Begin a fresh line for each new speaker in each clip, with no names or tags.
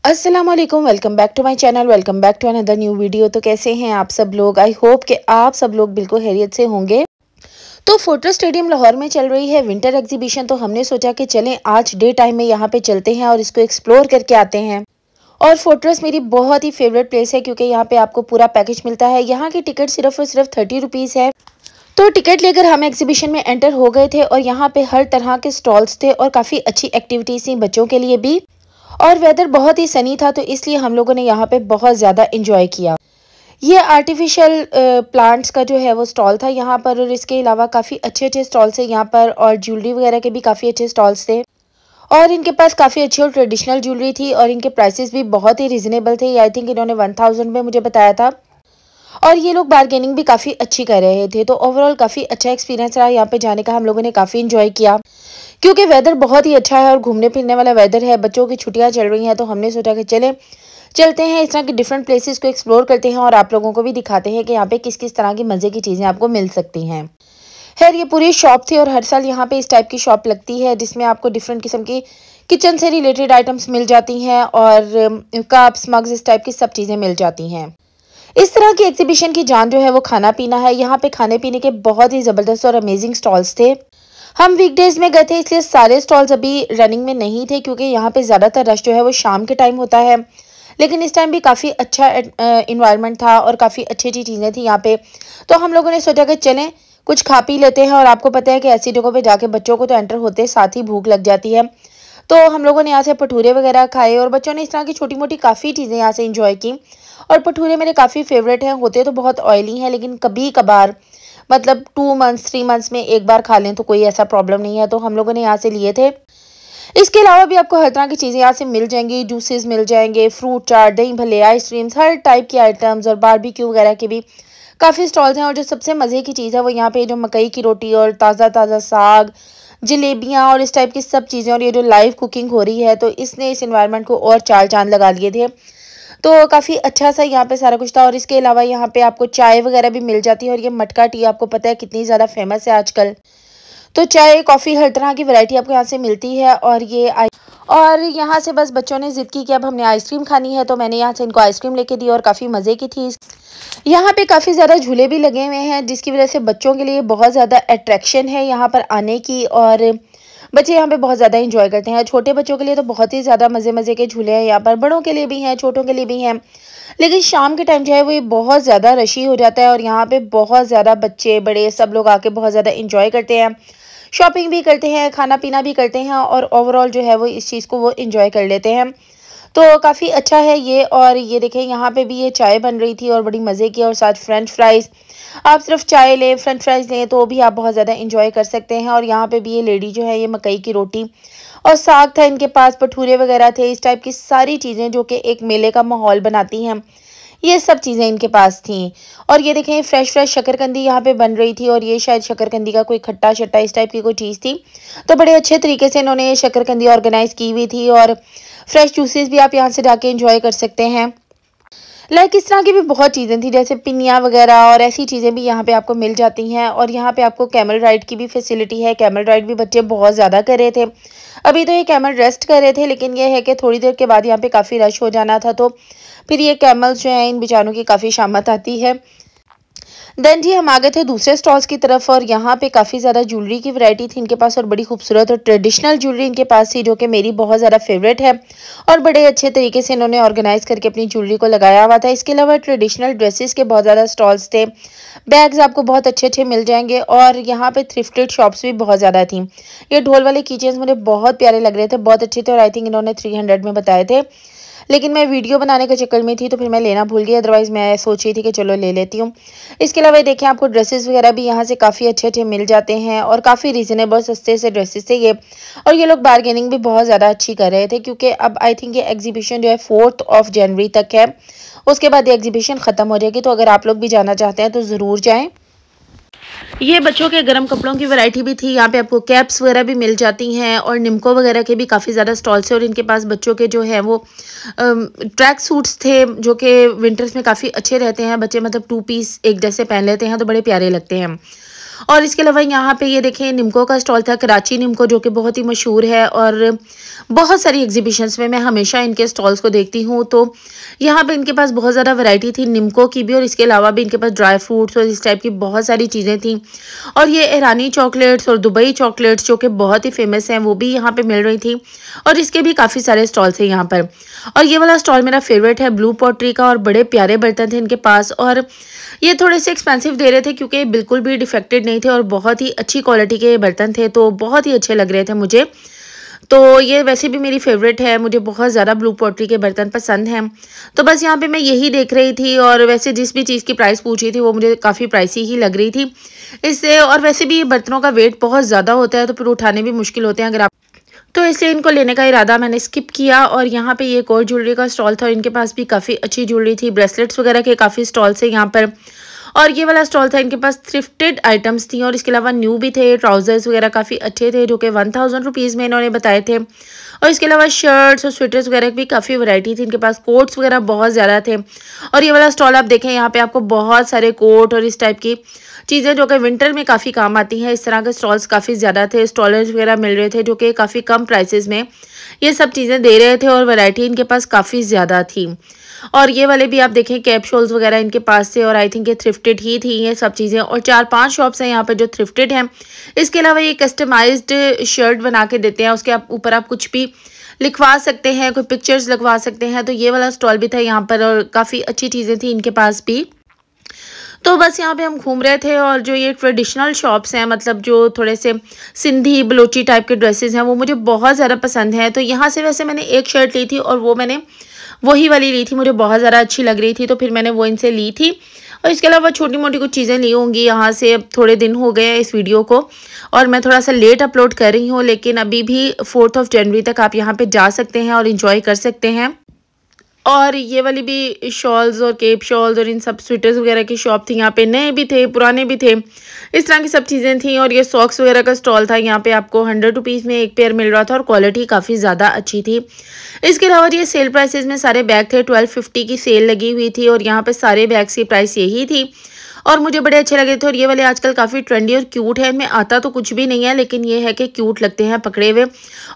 अस्सलाम वालेकुम, welcome back to my channel, welcome back to another new video. तो कैसे हैं आप सब लोग? आई होप कि आप सब लोग बिल्कुल खैरियत से होंगे। तो फोर्ट्रेस स्टेडियम लाहौर में चल रही है विंटर एग्जीबिशन, तो हमने सोचा कि चलें आज डे टाइम में यहाँ पे चलते हैं और इसको एक्सप्लोर करके आते हैं। और फोर्ट्रेस मेरी बहुत ही फेवरेट प्लेस है क्योंकि यहाँ पे आपको पूरा पैकेज मिलता है। यहाँ की टिकट सिर्फ और सिर्फ 30 रुपीज़ है। तो टिकट लेकर हम एग्जीबिशन में एंटर हो गए थे और यहाँ पे हर तरह के स्टॉल्स थे और काफ़ी अच्छी एक्टिविटीज़ थी बच्चों के लिए भी। और वेदर बहुत ही सनी था, तो इसलिए हम लोगों ने यहाँ पे बहुत ज़्यादा इंजॉय किया। ये आर्टिफिशियल प्लांट्स का जो है वो स्टॉल था यहाँ पर, और इसके अलावा काफ़ी अच्छे अच्छे स्टॉल्स है यहाँ पर, और ज्वेलरी वगैरह के भी काफ़ी अच्छे स्टॉल्स थे। और इनके पास काफ़ी अच्छी और ट्रेडिशनल ज्वेलरी थी और इनके प्राइसेस भी बहुत ही रिजनेबल थे। आई थिंक इन्होंने 1000 में मुझे बताया था, और ये लोग बार्गेनिंग भी काफ़ी अच्छी कर रहे थे। तो ओवरऑल काफ़ी अच्छा एक्सपीरियंस रहा यहाँ पे जाने का। हम लोगों ने काफ़ी इंजॉय किया क्योंकि वेदर बहुत ही अच्छा है और घूमने फिरने वाला वेदर है। बच्चों की छुट्टियां चल रही हैं, तो हमने सोचा कि चलते हैं इस तरह के डिफरेंट प्लेसेस को एक्सप्लोर करते हैं और आप लोगों को भी दिखाते हैं कि यहाँ पे किस किस तरह की मज़े की चीज़ें आपको मिल सकती हैं। खैर, ये पूरी शॉप थी और हर साल यहाँ पे इस टाइप की शॉप लगती है जिसमें आपको डिफरेंट किस्म की किचन से रिलेटेड आइटम्स मिल जाती हैं, और कप्स मग्स इस टाइप की सब चीज़ें मिल जाती हैं। इस तरह की एग्जीबिशन की जान जो है वो खाना पीना है। यहाँ पे खाने पीने के बहुत ही ज़बरदस्त और अमेजिंग स्टॉल्स थे। हम वीकडेज में गए थे, इसलिए सारे स्टॉल्स अभी रनिंग में नहीं थे क्योंकि यहाँ पे ज़्यादातर रश जो है वो शाम के टाइम होता है। लेकिन इस टाइम भी काफ़ी अच्छा इन्वायरमेंट था और काफ़ी अच्छी अच्छी चीज़ें थी यहाँ पे। तो हम लोगों ने सोचा कि चलें कुछ खा पी लेते हैं, और आपको पता है कि ऐसी जगहों पे जाके बच्चों को तो एंटर होते साथ ही भूख लग जाती है। तो हम लोगों ने यहाँ से भटूरे वगैरह खाए और बच्चों ने इस तरह की छोटी मोटी काफ़ी चीज़ें यहाँ से इंजॉय की। और भटूरे मेरे काफ़ी फेवरेट हैं। होते तो बहुत ऑयली हैं, लेकिन कभी कभार मतलब 2 मंथ्स 3 मंथ्स में एक बार खा लें तो कोई ऐसा प्रॉब्लम नहीं है। तो हम लोगों ने यहाँ से लिए थे। इसके अलावा भी आपको हर तरह की चीज़ें यहाँ से मिल जाएंगी। जूसेस मिल जाएंगे, फ्रूट चाट, दही भल्ले, आइसक्रीम्स, हर टाइप की आइटम्स, और बारबेक्यू वगैरह के भी काफ़ी स्टॉल्स हैं। और जो सबसे मज़े की चीज़ है वो यहाँ पे जो मकई की रोटी और ताज़ा ताज़ा साग, जलेबियाँ और इस टाइप की सब चीज़ें, और ये जो लाइव कुकिंग हो रही है, तो इसने इस इन्वायरमेंट को और चार चांद लगा लिए थे। तो काफ़ी अच्छा सा यहाँ पे सारा कुछ था। और इसके अलावा यहाँ पे आपको चाय वगैरह भी मिल जाती है, और ये मटका टी आपको पता है कितनी ज़्यादा फेमस है आजकल। तो चाय कॉफ़ी हर तरह की वैरायटी आपको यहाँ से मिलती है। और यहाँ से बस बच्चों ने ज़िद की कि अब हमने आइसक्रीम खानी है, तो मैंने यहाँ से इनको आइसक्रीम लेके दी और काफ़ी मज़े की थी। यहाँ पे काफ़ी ज़्यादा झूले भी लगे हुए हैं जिसकी वजह से बच्चों के लिए बहुत ज़्यादा अट्रैक्शन है यहाँ पर आने की, और बच्चे यहाँ पे बहुत ज़्यादा इंजॉय करते हैं। छोटे बच्चों के लिए तो बहुत ही ज़्यादा मज़े मज़े के झूले हैं यहाँ पर, बड़ों के लिए भी हैं, छोटों के लिए भी हैं। लेकिन शाम के टाइम जो है वो ये बहुत ज़्यादा रशी हो जाता है, और यहाँ पे बहुत ज़्यादा बच्चे बड़े सब लोग आके बहुत ज़्यादा इंजॉय करते हैं, शॉपिंग भी करते हैं, खाना पीना भी करते हैं, और ओवरऑल जो है वो इस चीज़ को वो इंजॉय कर लेते हैं। तो काफ़ी अच्छा है ये। और ये देखें यहाँ पे भी ये चाय बन रही थी और बड़ी मज़े की, और साथ फ्रेंच फ्राइज़। आप सिर्फ चाय लें, फ्रेंच फ्राइज़ लें तो भी आप बहुत ज़्यादा इंजॉय कर सकते हैं। और यहाँ पे भी ये लेडी जो है ये मकई की रोटी और साग था इनके पास, भटूरे वगैरह थे, इस टाइप की सारी चीज़ें जो कि एक मेले का माहौल बनाती हैं, ये सब चीज़ें इनके पास थीं। और ये देखें फ्रेश फ्रेश शकरकंदी यहाँ पे बन रही थी, और ये शायद शकरकंदी का कोई खट्टा शट्टा इस टाइप की कोई चीज़ थी। तो बड़े अच्छे तरीके से इन्होंने ये शकरकंदी ऑर्गेनाइज़ की हुई थी, और फ्रेश जूसेस भी आप यहाँ से जाके एंजॉय कर सकते हैं। लाइक इस तरह की भी बहुत चीज़ें थी जैसे पिनिया वगैरह, और ऐसी चीज़ें भी यहाँ पे आपको मिल जाती हैं। और यहाँ पे आपको कैमल राइड की भी फैसिलिटी है। कैमल राइड भी बच्चे बहुत ज़्यादा कर रहे थे। अभी तो ये कैमल रेस्ट कर रहे थे, लेकिन ये है कि थोड़ी देर के बाद यहाँ पे काफ़ी रश हो जाना था, तो फिर ये कैमल्स जो हैं इन बेचारों की काफ़ी शामत आती है। देन जी हम आ गए थे दूसरे स्टॉल्स की तरफ, और यहाँ पे काफ़ी ज़्यादा ज्वेलरी की वैरायटी थी इनके पास, और बड़ी खूबसूरत और ट्रेडिशनल ज्वेलरी इनके पास थी जो कि मेरी बहुत ज़्यादा फेवरेट है। और बड़े अच्छे तरीके से इन्होंने ऑर्गेनाइज करके अपनी ज्वेलरी को लगाया हुआ था। इसके अलावा ट्रेडिशनल ड्रेसेस के बहुत ज़्यादा स्टॉल्स थे। बैग्स आपको बहुत अच्छे अच्छे मिल जाएंगे, और यहाँ पे थ्रिफ्टेड शॉप्स भी बहुत ज़्यादा थी। ये ढोल वाले कीचेन्स मुझे बहुत प्यारे लग रहे थे, बहुत अच्छे थे, और आई थिंक इन्होंने 300 में बताए थे। लेकिन मैं वीडियो बनाने के चक्कर में थी तो फिर मैं लेना भूल गई, अदरवाइज़ मैं सोच रही थी कि चलो ले लेती हूँ। इसके अलावा देखें आपको ड्रेसेस वगैरह भी यहाँ से काफ़ी अच्छे अच्छे मिल जाते हैं, और काफ़ी रीज़नेबल सस्ते से ड्रेसेस थे ये। और ये लोग बार्गेनिंग भी बहुत ज़्यादा अच्छी कर रहे थे क्योंकि अब आई थिंक ये एग्जीबिशन जो है 4 जनवरी तक है। उसके बाद ये एग्जीबिशन ख़त्म हो जाएगी। तो अगर आप लोग भी जाना चाहते हैं तो ज़रूर जाएँ। ये बच्चों के गर्म कपड़ों की वैरायटी भी थी। यहाँ पे आपको कैप्स वगैरह भी मिल जाती हैं, और निमको वगैरह के भी काफ़ी ज़्यादा स्टॉल्स है। और इनके पास बच्चों के जो है वो ट्रैक सूट्स थे जो कि विंटर्स में काफ़ी अच्छे रहते हैं। बच्चे मतलब 2 पीस एक जैसे पहन लेते हैं तो बड़े प्यारे लगते हैं। और इसके अलावा यहाँ पे ये देखें निम्को का स्टॉल था, कराची निम्को, जो कि बहुत ही मशहूर है और बहुत सारी एग्जीबिशंस में मैं हमेशा इनके स्टॉल्स को देखती हूँ। तो यहाँ पे इनके पास बहुत ज़्यादा वैरायटी थी निम्को की भी, और इसके अलावा भी इनके पास ड्राई फ्रूट्स और इस टाइप की बहुत सारी चीज़ें थी। और ये ईरानी चॉकलेट्स और दुबई चॉकलेट्स जो कि बहुत ही फेमस हैं वो भी यहाँ पे मिल रही थी, और इसके भी काफ़ी सारे स्टॉल्स हैं यहाँ पर। और ये वाला स्टॉल मेरा फेवरेट है, ब्लू पॉटरी का, और बड़े प्यारे बर्तन थे इनके पास। और ये थोड़े से एक्सपेंसिव दे रहे थे क्योंकि बिल्कुल भी डिफेक्टेड नहीं थे और बहुत ही अच्छी क्वालिटी के बर्तन थे, तो बहुत ही अच्छे लग रहे थे मुझे। तो ये वैसे भी मेरी फेवरेट है, मुझे बहुत ज़्यादा ब्लू पॉटरी के बर्तन पसंद हैं। तो बस यहाँ पे मैं यही देख रही थी, और वैसे जिस भी चीज़ की प्राइस पूछी थी वो मुझे काफ़ी प्राइसी ही लग रही थी इससे। और वैसे भी ये बर्तनों का वेट बहुत ज़्यादा होता है, तो फिर उठाने भी मुश्किल होते हैं अगर आप, तो इसलिए इनको लेने का इरादा मैंने स्किप किया। और यहाँ पे ये एक और ज्वेलरी का स्टॉल था, और इनके पास भी काफ़ी अच्छी ज्वेलरी थी, ब्रेसलेट्स वगैरह के काफ़ी स्टॉल्स है यहाँ पर। और ये वाला स्टॉल था, इनके पास थ्रिफ्टेड आइटम्स थी, और इसके अलावा न्यू भी थे, ट्राउजर्स वगैरह काफ़ी अच्छे थे जो कि 1000 रुपीज़ में इन्होंने बताए थे। और इसके अलावा शर्ट्स और स्वेटर्स वगैरह की भी काफ़ी वैरायटी थी इनके पास, कोट्स वगैरह बहुत ज़्यादा थे। और ये वाला स्टॉल आप देखें, यहाँ पे आपको बहुत सारे कोट और इस टाइप की चीज़ें जो कि विंटर में काफ़ी काम आती हैं, इस तरह के स्टॉल्स काफ़ी ज़्यादा थे। स्टॉलर्स वगैरह मिल रहे थे जो कि काफ़ी कम प्राइसेस में ये सब चीज़ें दे रहे थे, और वैरायटी इनके पास काफ़ी ज़्यादा थी। और ये वाले भी आप देखें कैप शॉल्स वगैरह इनके पास से, और आई थिंक ये थ्रिफ्टेड ही थी ये सब चीज़ें। और 4-5 शॉप्स हैं यहाँ पर जो थ्रिफ्टेड हैं। इसके अलावा ये कस्टमाइज्ड शर्ट बना के देते हैं, उसके ऊपर आप कुछ भी लिखवा सकते हैं, कोई पिक्चर्स लगवा सकते हैं। तो ये वाला स्टॉल भी था यहाँ पर, और काफ़ी अच्छी चीज़ें थी इनके पास भी। तो बस यहाँ पे हम घूम रहे थे, और जो ये ट्रेडिशनल शॉप्स हैं, मतलब जो थोड़े से सिंधी बलोची टाइप के ड्रेसेस हैं, वो मुझे बहुत ज़्यादा पसंद हैं। तो यहाँ से वैसे मैंने एक शर्ट ली थी, और वो मैंने वही वाली ली थी, मुझे बहुत ज़्यादा अच्छी लग रही थी, तो फिर मैंने वो इनसे ली थी। और इसके अलावा छोटी मोटी कुछ चीज़ें ली होंगी यहाँ से। अब थोड़े दिन हो गए हैं इस वीडियो को, और मैं थोड़ा सा लेट अपलोड कर रही हूँ, लेकिन अभी भी 4 जनवरी तक आप यहाँ पे जा सकते हैं और इन्जॉय कर सकते हैं। और ये वाली भी शॉल्स और केप शॉल्स और इन सब स्वेटर्स वगैरह की शॉप थी यहाँ पे, नए भी थे पुराने भी थे, इस तरह की सब चीज़ें थी। और ये सॉक्स वगैरह का स्टॉल था, यहाँ पे आपको 100 रुपीज़ में एक पेयर मिल रहा था, और क्वालिटी काफ़ी ज़्यादा अच्छी थी। इसके अलावा ये सेल प्राइसेस में सारे बैग थे, 1250 की सेल लगी हुई थी, और यहाँ पे सारे बैग्स की प्राइस यही थी, और मुझे बड़े अच्छे लगे थे। और ये वाले आजकल काफ़ी ट्रेंडी और क्यूट है, इनमें आता तो कुछ भी नहीं है, लेकिन ये है कि क्यूट लगते हैं पकड़े हुए,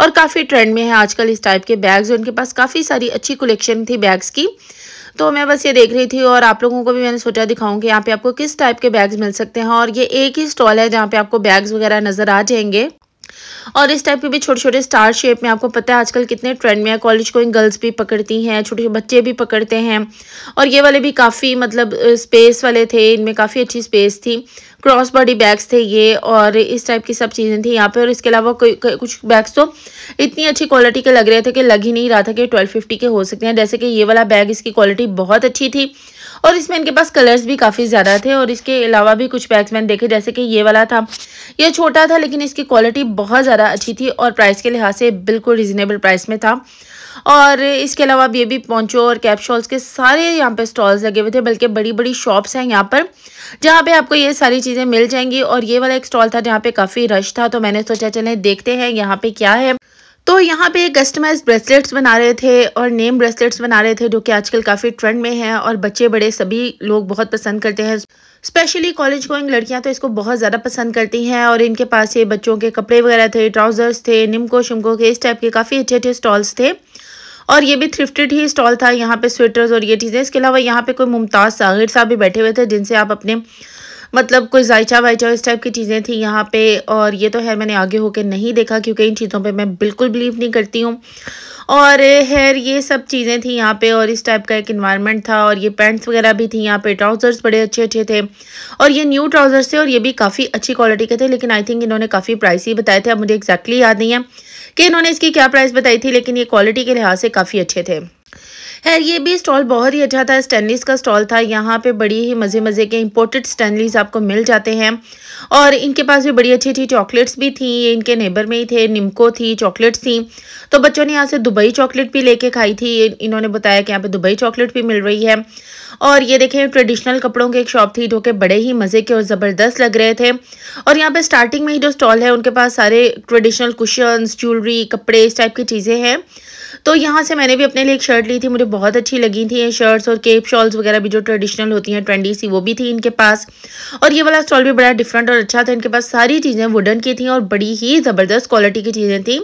और काफ़ी ट्रेंड में है आजकल इस टाइप के बैग्स। उनके पास काफ़ी सारी अच्छी कलेक्शन थी बैग्स की, तो मैं बस ये देख रही थी, और आप लोगों को भी मैंने सोचा दिखाऊं कि यहाँ पे आपको किस टाइप के बैग्स मिल सकते हैं। और ये एक ही स्टॉल है जहाँ पे आपको बैग्स वगैरह नज़र आ जाएंगे, और इस टाइप के भी छोटे छोटे स्टार शेप में, आपको पता है आजकल कितने ट्रेंड में है, कॉलेज गोइंग गर्ल्स भी पकड़ती हैं, छोटे छोटे बच्चे भी पकड़ते हैं। और ये वाले भी काफ़ी मतलब स्पेस वाले थे, इनमें काफ़ी अच्छी स्पेस थी, क्रॉस बॉडी बैग्स थे ये, और इस टाइप की सब चीज़ें थी यहाँ पे। और इसके अलावा कुछ बैग्स तो इतनी अच्छी क्वालिटी के लग रहे थे कि लग ही नहीं रहा था कि 1250 के हो सकते हैं। जैसे कि ये वाला बैग, इसकी क्वालिटी बहुत अच्छी थी, और इसमें इनके पास कलर्स भी काफ़ी ज़्यादा थे। और इसके अलावा भी कुछ बैग्स मैंने देखे, जैसे कि ये वाला था, ये छोटा था लेकिन इसकी क्वालिटी बहुत ज़्यादा अच्छी थी, और प्राइस के लिहाज से बिल्कुल रिजनेबल प्राइस में था। और इसके अलावा भी ये भी पोंचो और कैप शॉल्स के सारे यहाँ पे स्टॉल्स लगे हुए थे, बल्कि बड़ी बड़ी शॉप्स हैं यहाँ पर जहाँ पे आपको ये सारी चीज़ें मिल जाएंगी। और ये वाला एक स्टॉल था जहाँ पे काफ़ी रश था, तो मैंने सोचा चलें देखते हैं यहाँ पे क्या है। तो यहाँ पे कस्टमाइज्ड ब्रेसलेट्स बना रहे थे, और नेम ब्रेसलेट्स बना रहे थे, जो कि आजकल काफ़ी ट्रेंड में है, और बच्चे बड़े सभी लोग बहुत पसंद करते हैं। स्पेशली कॉलेज गोइंग लड़कियां तो इसको बहुत ज़्यादा पसंद करती हैं। और इनके पास ये बच्चों के कपड़े वगैरह थे, ट्राउजर्स थे, निम्को शिमको के इस टाइप के काफ़ी अच्छे अच्छे स्टॉल्स थे। और ये भी थ्रिफ्टेड ही स्टॉल था, यहाँ पे स्वेटर्स और ये चीज़ें। इसके अलावा यहाँ पे कोई मुमताज़ सागिर साहब भी बैठे हुए थे, जिनसे आप अपने मतलब कोई जायचा वायचा इस टाइप की चीज़ें थी यहाँ पे। और ये तो है मैंने आगे होके नहीं देखा, क्योंकि इन चीज़ों पे मैं बिल्कुल बिलीव नहीं करती हूँ। और खैर ये सब चीज़ें थी यहाँ पे, और इस टाइप का एक इन्वायरमेंट था। और ये पैंट्स वगैरह भी थी यहाँ पे, ट्राउजर्स बड़े अच्छे अच्छे थे, और ये न्यू ट्राउजर्स थे, और ये भी काफ़ी अच्छी क्वालिटी के थे। लेकिन आई थिंक इन्होंने काफ़ी प्राइस ही बताए थे, अब मुझे एक्जैक्टली याद नहीं है कि इन्होंने इसकी क्या प्राइस बताई थी, लेकिन ये क्वालिटी के लिहाज से काफ़ी अच्छे थे। खैर ये भी स्टॉल बहुत ही अच्छा था, स्टैनलीज का स्टॉल था। यहाँ पे बड़ी ही मज़े मज़े के इंपोर्टेड स्टैनलीज आपको मिल जाते हैं, और इनके पास भी बड़ी अच्छी अच्छी चॉकलेट्स भी थी। ये इनके नेबर में ही थे, निम्को थी, चॉकलेट्स थी। तो बच्चों ने यहाँ से दुबई चॉकलेट भी लेके खाई थी, इन्होंने बताया कि यहाँ पे दुबई चॉकलेट भी मिल रही है। और ये देखें ट्रेडिशनल कपड़ों की एक शॉप थी, जो कि बड़े ही मज़े के और ज़बरदस्त लग रहे थे। और यहाँ पे स्टार्टिंग में ही जो स्टॉल है, उनके पास सारे ट्रेडिशनल कुशन्स, ज्वेलरी, कपड़े इस टाइप की चीज़ें हैं। तो यहाँ से मैंने भी अपने लिए एक शर्ट ली थी, मुझे बहुत अच्छी लगी थी ये शर्ट्स, और केप शॉल्स वगैरह भी जो ट्रेडिशनल होती हैं ट्रेंडी सी, वो भी थी इनके पास। और ये वाला स्टॉल भी बड़ा डिफरेंट और अच्छा था, इनके पास सारी चीज़ें वुडन की थी और बड़ी ही ज़बरदस्त क्वालिटी की चीज़ें थी,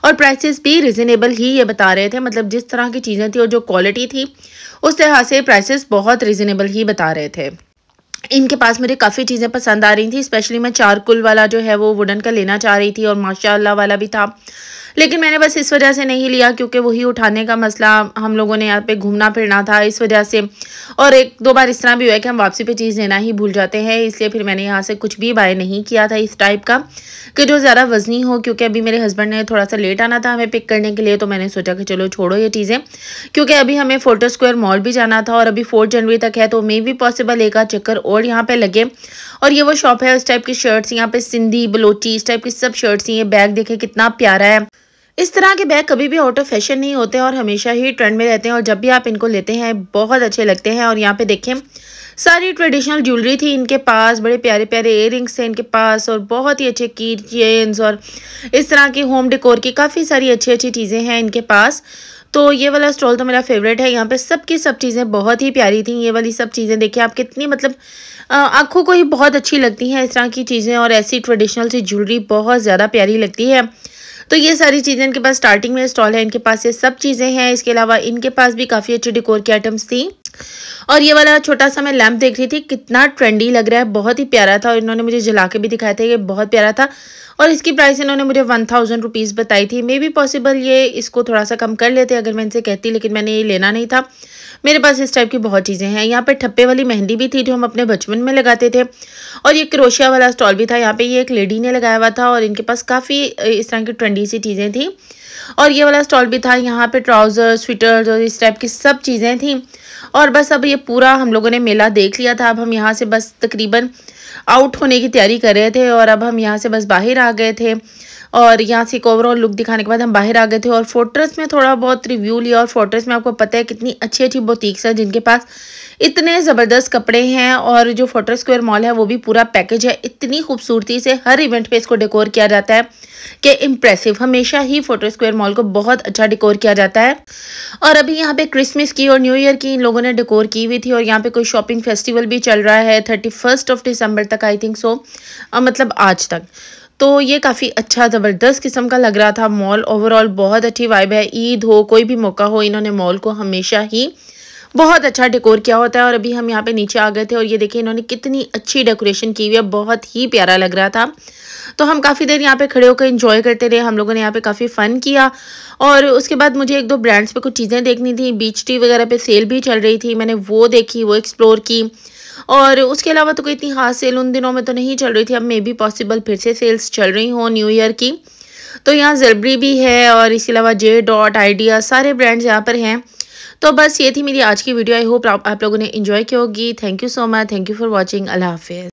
और प्राइसेस भी रिजनेबल ही ये बता रहे थे। मतलब जिस तरह की चीज़ें थी और जो क्वालिटी थी उस तरह से प्राइसेस बहुत रिजनेबल ही बता रहे थे। इनके पास मुझे काफ़ी चीज़ें पसंद आ रही थी, स्पेशली मैं चारकुल वाला जो है वो वुडन का लेना चाह रही थी, और माशाल्लाह वाला भी था, लेकिन मैंने बस इस वजह से नहीं लिया क्योंकि वही उठाने का मसला, हम लोगों ने यहाँ पे घूमना फिरना था इस वजह से, और एक दो बार इस तरह भी हुआ है कि हम वापसी पे चीज़ लेना ही भूल जाते हैं, इसलिए फिर मैंने यहाँ से कुछ भी बाय नहीं किया था इस टाइप का कि जो ज़्यादा वजनी हो, क्योंकि अभी मेरे हस्बैंड ने थोड़ा सा लेट आना था हमें पिक करने के लिए, तो मैंने सोचा कि चलो छोड़ो ये चीज़ें, क्योंकि अभी हमें फोर्ट स्क्वायर मॉल भी जाना था और अभी 4 जनवरी तक है, तो मे भी पॉसिबल एक आध चक्कर और यहाँ पे लगे। और ये वो शॉप है उस टाइप की शर्ट्स, यहाँ पे सिंधी बलोची इस टाइप की सब शर्ट्स, ये बैग देखे कितना प्यारा है। इस तरह के बैग कभी भी आउट ऑफ फैशन नहीं होते और हमेशा ही ट्रेंड में रहते हैं, और जब भी आप इनको लेते हैं बहुत अच्छे लगते हैं। और यहाँ पे देखें सारी ट्रेडिशनल ज्वेलरी थी इनके पास, बड़े प्यारे प्यारे इयररिंग्स थे इनके पास, और बहुत ही अच्छे की चेन्स और इस तरह की होम डेकोर की काफ़ी सारी अच्छी अच्छी चीज़ें हैं इनके पास। तो ये वाला स्टॉल तो मेरा फेवरेट है, यहाँ पे सबकी सब चीज़ें बहुत ही प्यारी थी। ये वाली सब चीज़ें देखिए आप कितनी मतलब आँखों को ही बहुत अच्छी लगती हैं इस तरह की चीज़ें, और ऐसी ट्रेडिशनल सी ज्वेलरी बहुत ज़्यादा प्यारी लगती है। तो ये सारी चीज़ें इनके पास स्टार्टिंग में स्टॉल है, इनके पास ये सब चीज़ें हैं। इसके अलावा इनके पास भी काफ़ी अच्छी डेकोर की आइटम्स थी। और ये वाला छोटा सा मैं लैंप देख रही थी, कितना ट्रेंडी लग रहा है, बहुत ही प्यारा था, और इन्होंने मुझे जला के भी दिखाया था, ये बहुत प्यारा था। और इसकी प्राइस इन्होंने मुझे 1000 रुपीज़ बताई थी। मे बी पॉसिबल ये इसको थोड़ा सा कम कर लेते अगर मैं इनसे कहती, लेकिन मैंने ये लेना नहीं था। मेरे पास इस टाइप की बहुत चीज़ें हैं। यहाँ पे ठप्पे वाली मेहंदी भी थी जो हम अपने बचपन में लगाते थे, और ये क्रोशिया वाला स्टॉल भी था। यहाँ पे ये एक लेडी ने लगाया हुआ था, और इनके पास काफ़ी इस तरह की ट्रेंडी सी चीज़ें थी। और ये वाला स्टॉल भी था, यहाँ पे ट्राउज़र स्वेटर्स और इस टाइप की सब चीज़ें थी। और बस अब ये पूरा हम लोगों ने मेला देख लिया था, अब हम यहाँ से बस तकरीबन आउट होने की तैयारी कर रहे थे, और अब हम यहाँ से बस बाहर आ गए थे। और यहाँ से एक ओवरऑल लुक दिखाने के बाद हम बाहर आ गए थे, और फोर्ट्रेस में थोड़ा बहुत रिव्यू लिया। और फोर्ट्रेस में आपको पता है कितनी अच्छी अच्छी बुटीक्स हैं जिनके पास इतने ज़बरदस्त कपड़े हैं, और जो फोर्ट्रेस स्क्वायर मॉल है वो भी पूरा पैकेज है। इतनी खूबसूरती से हर इवेंट पे इसको डेकोर किया जाता है कि इम्प्रेसिव, हमेशा ही फोर्ट्रेस स्क्वायर मॉल को बहुत अच्छा डेकोर किया जाता है। और अभी यहाँ पे क्रिसमस की और न्यू ईयर की इन लोगों ने डेकोर की हुई थी, और यहाँ पे कोई शॉपिंग फेस्टिवल भी चल रहा है 31 दिसंबर तक, आई थिंक सो, मतलब आज तक। तो ये काफ़ी अच्छा ज़बरदस्त किस्म का लग रहा था मॉल। ओवरऑल बहुत अच्छी वाइब है, ईद हो कोई भी मौका हो, इन्होंने मॉल को हमेशा ही बहुत अच्छा डेकोर किया होता है। और अभी हम यहाँ पे नीचे आ गए थे, और ये देखिए इन्होंने कितनी अच्छी डेकोरेशन की हुई है, बहुत ही प्यारा लग रहा था। तो हम काफ़ी देर यहाँ पे खड़े होकर एंजॉय करते रहे, हम लोगों ने यहाँ पे काफ़ी फ़न किया। और उसके बाद मुझे एक दो ब्रांड्स पे कुछ चीज़ें देखनी थी, बीच टी वगैरह पे सेल भी चल रही थी, मैंने वो देखी, वो एक्सप्लोर की। और उसके अलावा तो कोई इतनी खास सेल उन दिनों में तो नहीं चल रही थी, अब मे बी पॉसिबल फिर से सेल्स चल रही हों न्यू ईयर की। तो यहाँ ज़ेबरी भी है, और इसके अलावा जे डॉट आइडिया सारे ब्रांड्स यहाँ पर हैं। तो बस ये थी मेरी आज की वीडियो। आई होप आप लोगों ने एंजॉय की होगी। Thank you so much, thank you for watching. अल्लाह हाफिज़।